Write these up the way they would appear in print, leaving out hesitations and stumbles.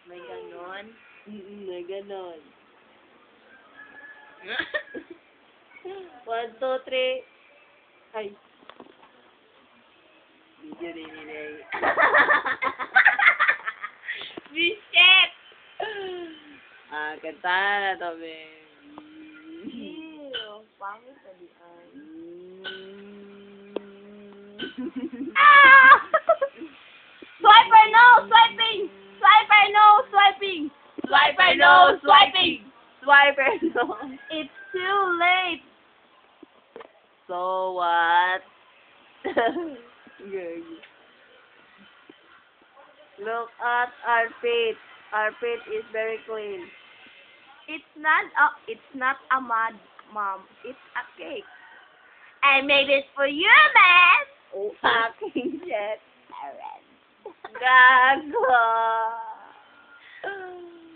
May ganon. May ganon. 1, 2, 3. Ay. Video rin nila. Bisit! Kanta na to, Ben. Ew, pangit na di ay. Swiper no! Swiping! Swiper no! Swiping! Swiper no! Swiping! Swiper, no. It's too late! So what? Look at our feet. Our feet is very clean. It's not a mud, Mom. It's a cake. I made it for you, man! Oh, aking jet. Alright. Gago.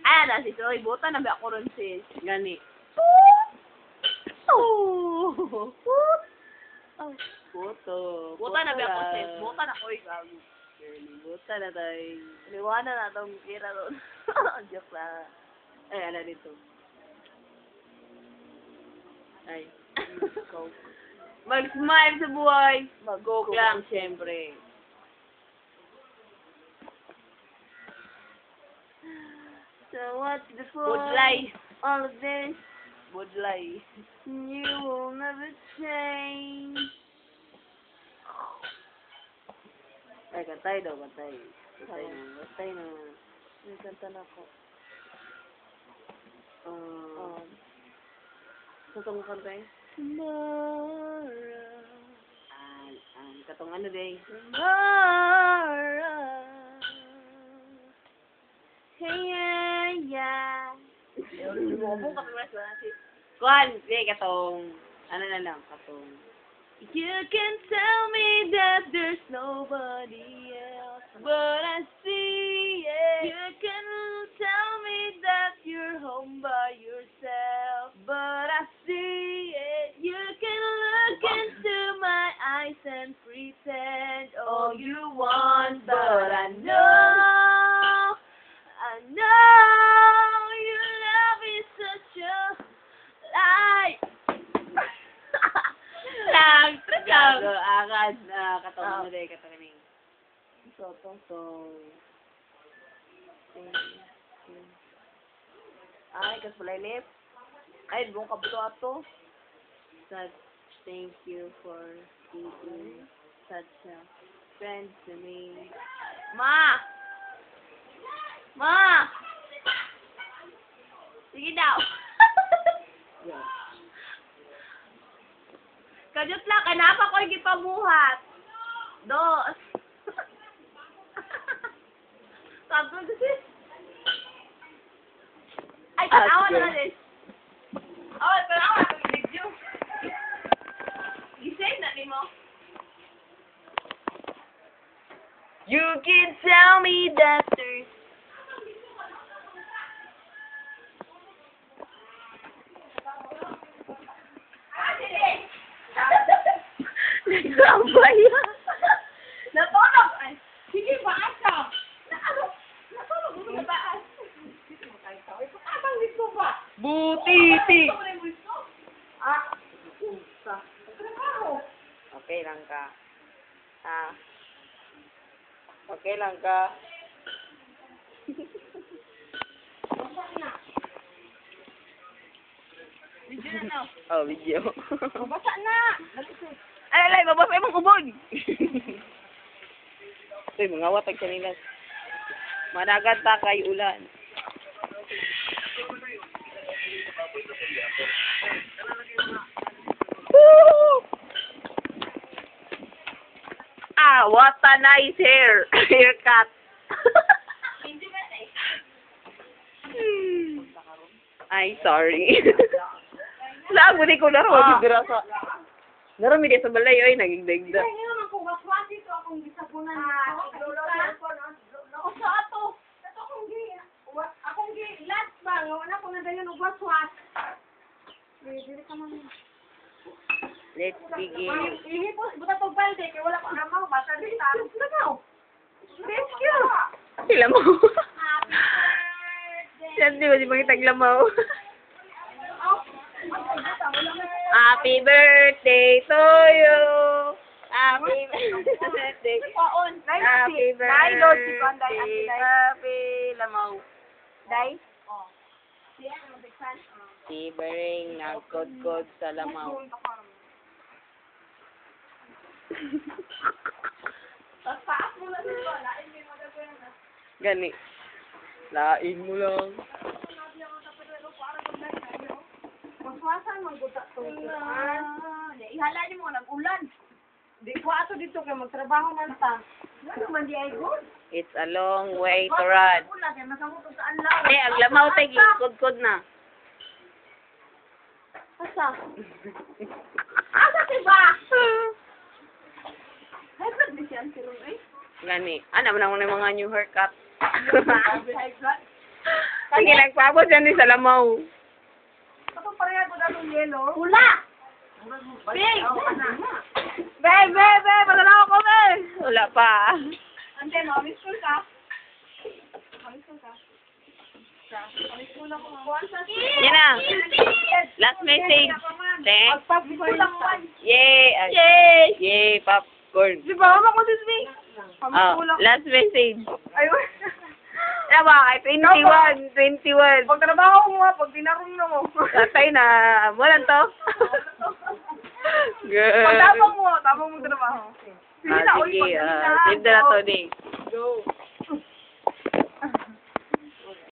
Ayan na, sis. Okay, buta na ba ako ron, sis? Gani. Oh. Puto. Buta na ba ako, sis? Buta na ko, ikaw. Buta na tayo. Liwanan na itong kira ron. Joke lang. Ay, ala dito. Ay. Coke. Mag-smile sa buhay. Mag-coke lang, siyempre. So what's the point? Budlay. All of this, Budlay. you will never change. Ay, kantay daw, kantay. Kantay na. May kanta na ko. Sa itong kantay? Tomorrow. Katong ano day? Tomorrow. Hey, yeah. Bumo kami mas natin. Kuan, day, katong, ano na lang, katong, You can tell me that there's nobody else, but I see it. You can tell me that you're home by yourself, but I see it. You can look into my eyes and pretend all you want, but I know your love is such a lie. gago, katong ano day, katong kaning. So, ay, kas balay lip. Ay, buong kabuto ato. Such thank you for being such a friend to me. Ma! Ma! Sige daw. Yeah. Kajot lang, kanapa ko yung gipabuhat. Dos. Sabi ko sis. Ay, tanawa sige. na sis. Oh, tanawa na yung video. Gisave na ni mo. You can tell me that there's nagsambay. Natulog. Ay, sige, baas ka. Natulog mo sa baas. Sige, makain ka. Ay, abang dito ba? butiti. Ah, usa. Trabaho. Okay lang ka. Okay lang ka. Video na no. Oh, video. Basa na. Ay, babasa imong ubod. Uy, mga watag sa nila. Managat ta kay ulan. Woo! What a nice haircut. Ay, sorry. Lago di ko laro. Dirasa. Narami di sa balay. Ay, naging dagda. Ay, ngayon ang kuwaswas ito akong gisabunan nito. Ako sa ato. Ito akong last ba? Ngayon ako na dayon og waswas. Dili ka man. Let's begin. Ihipos, buta to balde, kaya wala pa namaw, basta din tarong namaw. Sila mo. Yan, di ba si Pangitag lamaw? Happy birthday to you. Happy birthday. Happy birthday. Happy lamaw. Day? Si Bering nagkod-kod sa lamaw. Gani. Lain mo lang. Magwasan, magbuta to. Ihala niyo mo, nag-ulan. Di ko ato dito kay magtrabaho man ta. Ano man di ay good? It's a long way to run. Ulan, kaya masamot sa anlaw. Eh, ang lamaw tayo, kod-kod na. Asa? Asa diba? Ay, ba't di siya ang sirong eh? Gani. Ano mo na mga new haircut. Ay, ba't? Sige, nagpabot yan din sa lamaw. Ito pareha ko na itong yellow. Pula! Big! Be! Padala ako, be! Wala pa. Ante, mamiss ko ka. Mamiss ko ka. Mamiss ko na ko. Yan na. Last message. Thanks. Pagpapikulang man. Yay! Yay! Yay, popcorn. Di ba, mama ko this week? Oh, last message. Ayun. Diba, kay 21. Pag trabaho mo, pag dinarong na mo. Tatay na. Walang to. Good. Pag tapang mo trabaho. Sige, save na na to, Day. Go.